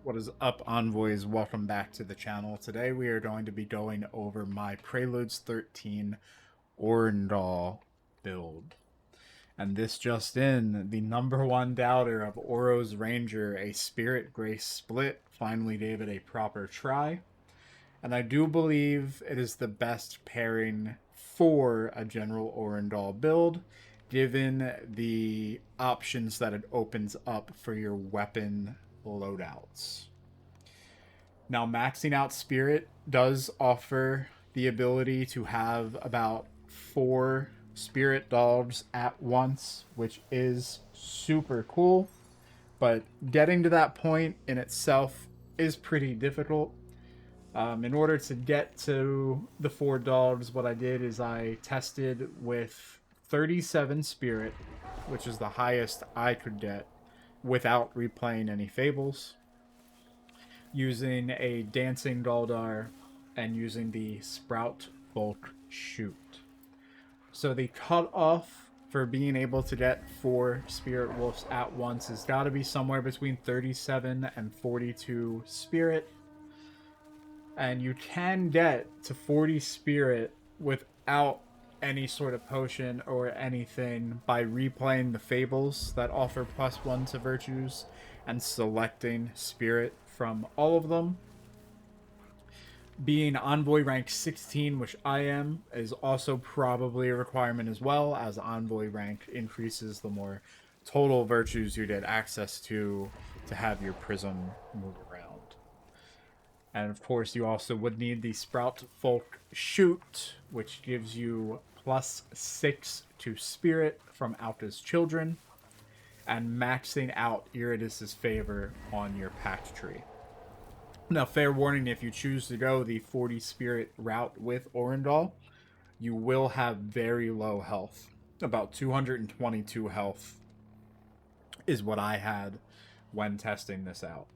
What is up, Envoys? Welcome back to the channel. Today we are going to be going over my Preludes 13 Orendall build. And this just in, the number one doubter of Oro's Ranger, a Spirit Grace split, finally gave it a proper try. And I do believe it is the best pairing for a general Orendall build, given the options that it opens up for your weapon loadouts. Now, maxing out Spirit does offer the ability to have about 4 Spirit dogs at once, which is super cool. But getting to that point in itself is pretty difficult. In order to get to the 4 dogs, what I did is I tested with 37 Spirit, which is the highest I could get without replaying any Fables, using a Dancing Galdar, and using the Sprout Bulk Shoot. So the cutoff for being able to get 4 Spirit Wolves at once has got to be somewhere between 37 and 42 Spirit. And you can get to 40 Spirit without any sort of potion or anything by replaying the Fables that offer +1 to virtues and selecting Spirit from all of them. Being Envoy rank 16, which I am, is also probably a requirement as well, as Envoy rank increases the more total virtues you get access to have your Prism move around. And of course, you also would need the Sprout Folk Shoot, which gives you +6 to Spirit from Alka's Children, and maxing out Iridis's Favor on your Pact tree. Now, fair warning, if you choose to go the 40 Spirit route with Orendall, you will have very low health. About 222 health is what I had when testing this out.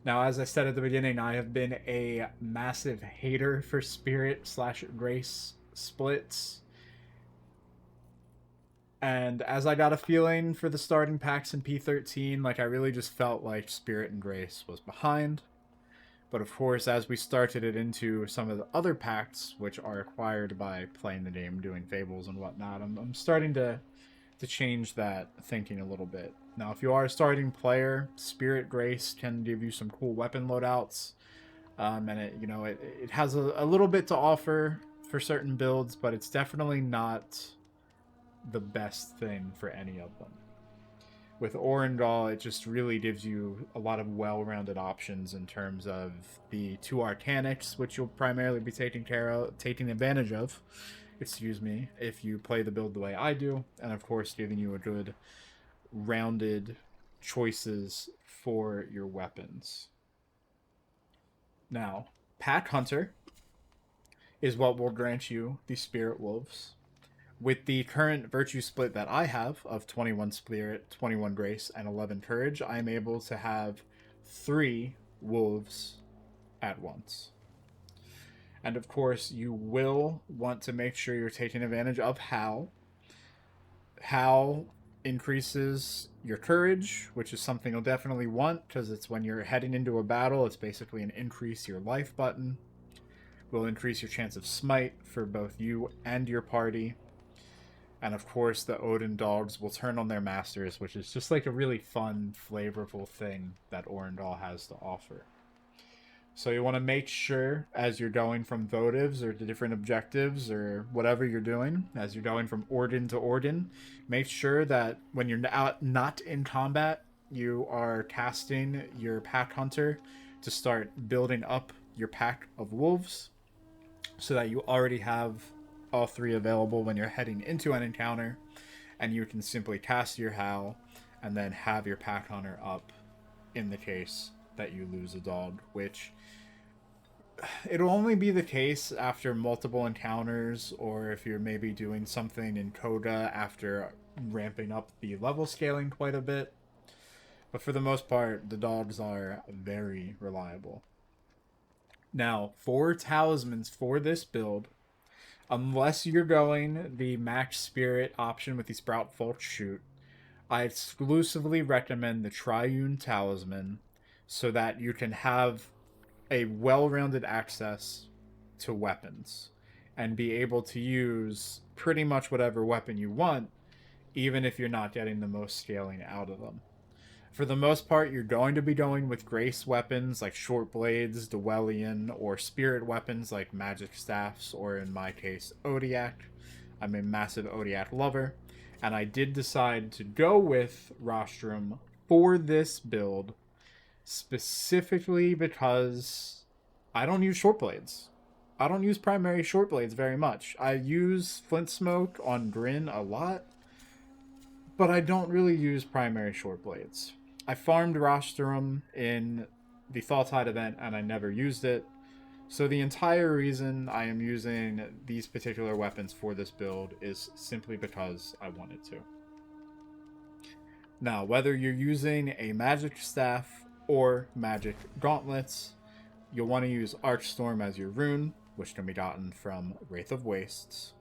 Now, as I said at the beginning, I have been a massive hater for Spirit/Grace splits. And as I got a feeling for the starting packs in P13, I really just felt like Spirit and Grace was behind. But of course, as we started it into some of the other packs, which are acquired by playing the game, doing Fables and whatnot, I'm starting to change that thinking a little bit. Now, if you are a starting player, Spirit Grace can give you some cool weapon loadouts, and it has a little bit to offer for certain builds, but it's definitely not the best thing for any of them. With Orengall, it just really gives you a lot of well-rounded options in terms of the 2 Arcanics, which you'll primarily be taking advantage of, if you play the build the way I do, and of course giving you a good rounded choices for your weapons. Now, Pack Hunter is what will grant you the Spirit Wolves. With the current virtue split that I have of 21 Spirit, 21 Grace, and 11 Courage, I am able to have 3 Wolves at once. And of course, you will want to make sure you're taking advantage of Howl. Howl increases your Courage, which is something you'll definitely want, because it's when you're heading into a battle, it's basically an increase your life button. Will increase your chance of Smite for both you and your party. And of course, the Odin dogs will turn on their masters, which is just a really fun, flavorful thing that Orendall has to offer. So you want to make sure, as you're going from votives or to different objectives or whatever you're doing, as you're going from Organ to Organ, make sure that when you're not in combat, you are casting your Pack Hunter to start building up your pack of wolves, so that you already have all 3 available when you're heading into an encounter, and you can simply cast your Howl and then have your Pack Hunter up in the case that you lose a dog, which it'll only be the case after multiple encounters, or if you're maybe doing something in Coda after ramping up the level scaling quite a bit. But for the most part, the dogs are very reliable. Now, for talismans for this build, unless you're going the max spirit option with the Sprout Folk Shoot, I exclusively recommend the Triune Talisman, so that you can have a well-rounded access to weapons and be able to use pretty much whatever weapon you want, even if you're not getting the most scaling out of them. For the most part, you're going to be going with grace weapons like short blades, Dwellian, or spirit weapons like magic staffs, or in my case, Odiak. I'm a massive Odiak lover, and I did decide to go with Rostrum for this build specifically because I don't use short blades. I don't use primary short blades very much. I use Flint Smoke on Grin a lot, but I don't really use primary short blades. I farmed Rostrum in the Thaltide event and I never used it. So the entire reason I am using these particular weapons for this build is simply because I wanted to. Now, whether you're using a magic staff or magic gauntlets, you'll want to use Archstorm as your rune, which can be gotten from Wraith of Wastes.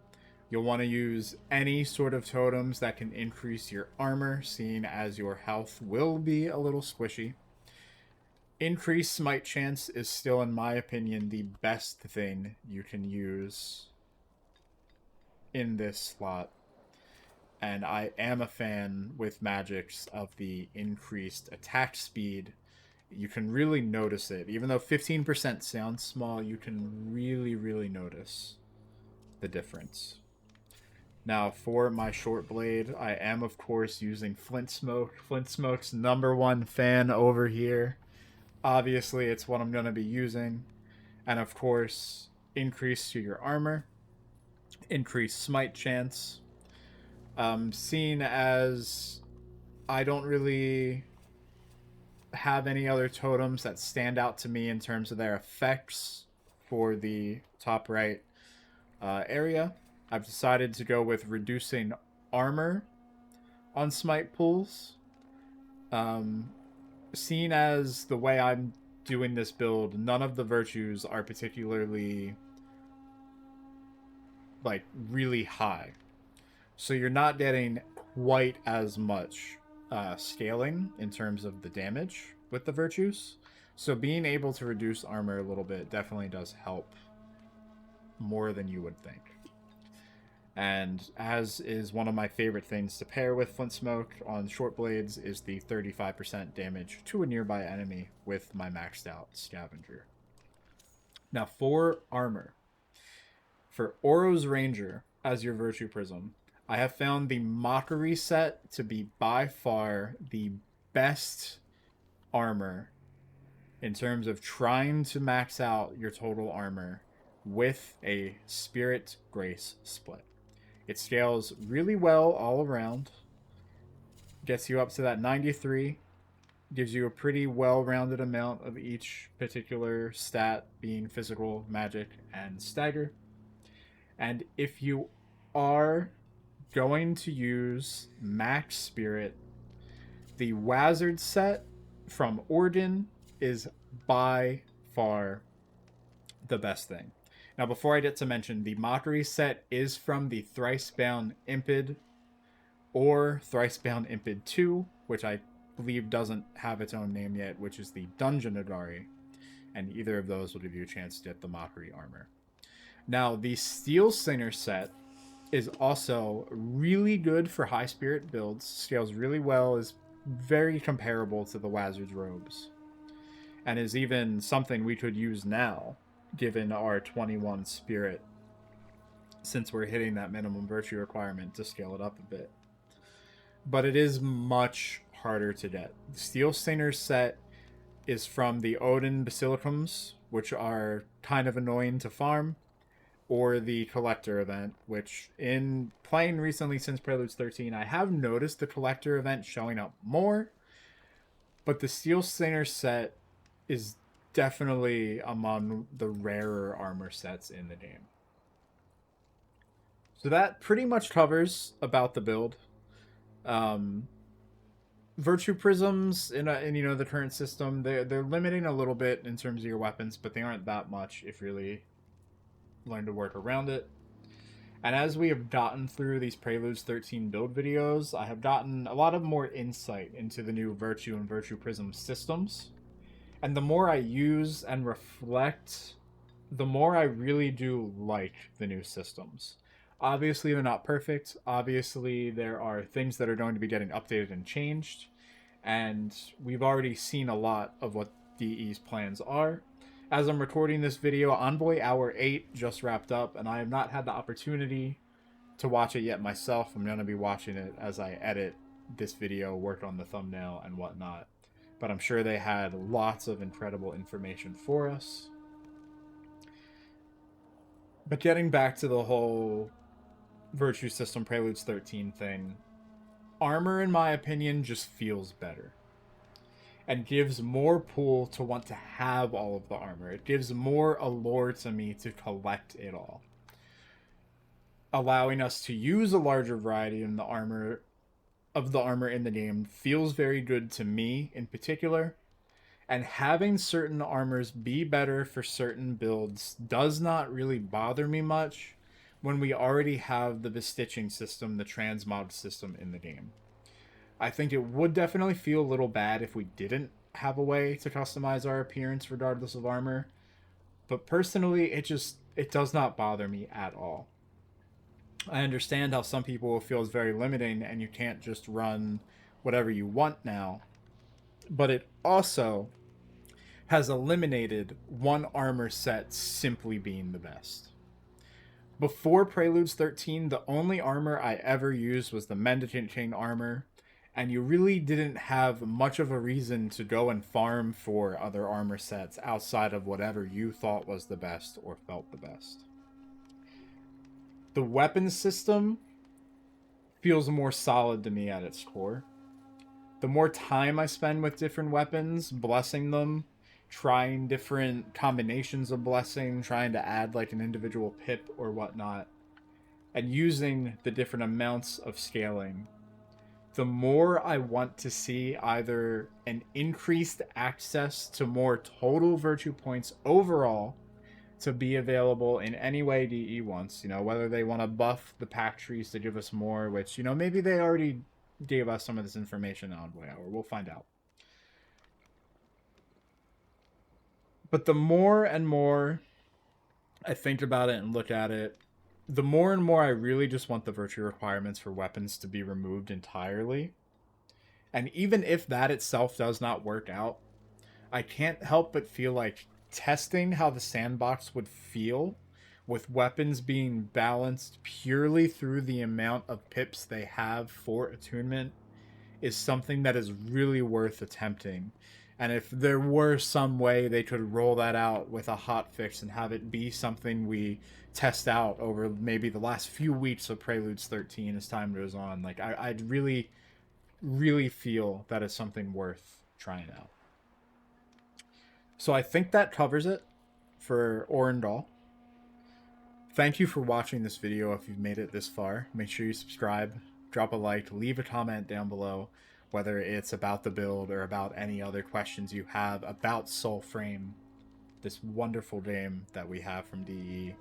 You'll want to use any sort of totems that can increase your armor, seeing as your health will be a little squishy. Increased smite chance is still, in my opinion, the best thing you can use in this slot. And I am a fan with magics of the increased attack speed. You can really notice it. Even though 15% sounds small, you can really, really notice the difference. Now, for my short blade, I am, of course, using Flint Smoke. Flint Smoke's #1 fan over here. Obviously, it's what I'm going to be using. And, of course, increase to your armor. Increase smite chance. Seeing as I don't really have any other totems that stand out to me in terms of their effects for the top right area, I've decided to go with reducing armor on smite pulls. Seeing as the way I'm doing this build, none of the virtues are particularly like really high. So you're not getting quite as much scaling in terms of the damage with the virtues. So being able to reduce armor a little bit definitely does help more than you would think. And as is one of my favorite things to pair with Flint Smoke on short blades is the 35% damage to a nearby enemy with my maxed out Scavenger. Now for armor, for Oro's Ranger as your Virtue Prism, I have found the Mockery set to be by far the best armor in terms of trying to max out your total armor with a Spirit Grace split. It scales really well all around, gets you up to that 93, gives you a pretty well-rounded amount of each particular stat, being physical, magic, and stagger. And if you are going to use Max Spirit, the Wazard set from Orendall is by far the best thing. Now, before I get to mention, the Mockery set is from the Thricebound Impid or Thricebound Impid 2, which I believe doesn't have its own name yet, which is the Dungeon Agari. And either of those will give you a chance to get the Mockery armor. Now, the Steel Singer set is also really good for high spirit builds, scales really well, is very comparable to the Wazard's Robes, and is even something we could use now, given our 21 spirit, since we're hitting that minimum virtue requirement to scale it up a bit. But it is much harder to get. The Steel Singer set is from the Odin Basilicums, which are kind of annoying to farm, or the Collector event, which in playing recently since Preludes 13, I have noticed the Collector event showing up more, but the Steel Singer set is definitely among the rarer armor sets in the game. So that pretty much covers about the build. Virtue Prisms in the current system, they're limiting a little bit in terms of your weapons, but they aren't that much if really learn to work around it. And as we have gotten through these Preludes 13 build videos, I have gotten a lot of more insight into the new Virtue and Virtue Prism systems. And the more I use and reflect, the more I really do like the new systems. Obviously, they're not perfect. Obviously, there are things that are going to be getting updated and changed. And we've already seen a lot of what DE's plans are. As I'm recording this video, Envoy Hour 8 just wrapped up, and I have not had the opportunity to watch it yet myself. I'm going to be watching it as I edit this video, work on the thumbnail, and whatnot. But I'm sure they had lots of incredible information for us. But getting back to the whole Virtue System Preludes 13 thing, armor, in my opinion, just feels better and gives more pull to want to have all of the armor. It gives more allure to me to collect it all, allowing us to use a larger variety in the armor in the game feels very good to me in particular. And having certain armors be better for certain builds does not really bother me much when we already have the bestitching system, the transmog system in the game. I think it would definitely feel a little bad if we didn't have a way to customize our appearance regardless of armor. But personally, it does not bother me at all. I understand how some people will feel it's very limiting and you can't just run whatever you want now. But it also has eliminated one armor set simply being the best. Before Preludes 13, the only armor I ever used was the Mendicant King armor, and you really didn't have much of a reason to go and farm for other armor sets outside of whatever you thought was the best or felt the best. The weapon system feels more solid to me at its core. The more time I spend with different weapons, blessing them, trying different combinations of blessing, trying to add like an individual pip or whatnot, and using the different amounts of scaling, the more I want to see either an increased access to more total virtue points overall to be available in any way DE wants, whether they want to buff the Pact trees to give us more, which, maybe they already gave us some of this information on Envoy Hour. We'll find out. But the more and more I think about it and look at it, the more and more I really just want the virtue requirements for weapons to be removed entirely. And even if that itself does not work out, I can't help but feel like testing how the sandbox would feel with weapons being balanced purely through the amount of pips they have for attunement is something that is really worth attempting. And if there were some way they could roll that out with a hot fix and have it be something we test out over maybe the last few weeks of Preludes 13 as time goes on, like I'd really, really feel that is something worth trying out. So I think that covers it for Orendall. Thank you for watching this video if you've made it this far. Make sure you subscribe, drop a like, leave a comment down below, whether it's about the build or about any other questions you have about Soulframe, this wonderful game that we have from DE.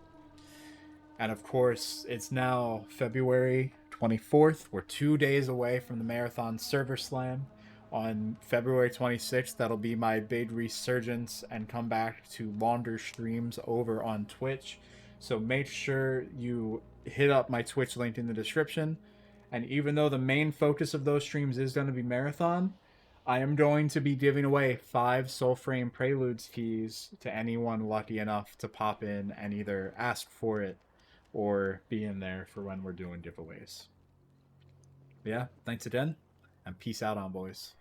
And of course, it's now February 24th. We're 2 days away from the Marathon Server Slam. On February 26th, that'll be my big resurgence and come back to longer streams over on Twitch. So make sure you hit up my Twitch link in the description. And even though the main focus of those streams is going to be Marathon, I am going to be giving away 5 Soulframe Preludes keys to anyone lucky enough to pop in and either ask for it or be in there for when we're doing giveaways. Yeah, thanks again, and peace out, Envoys.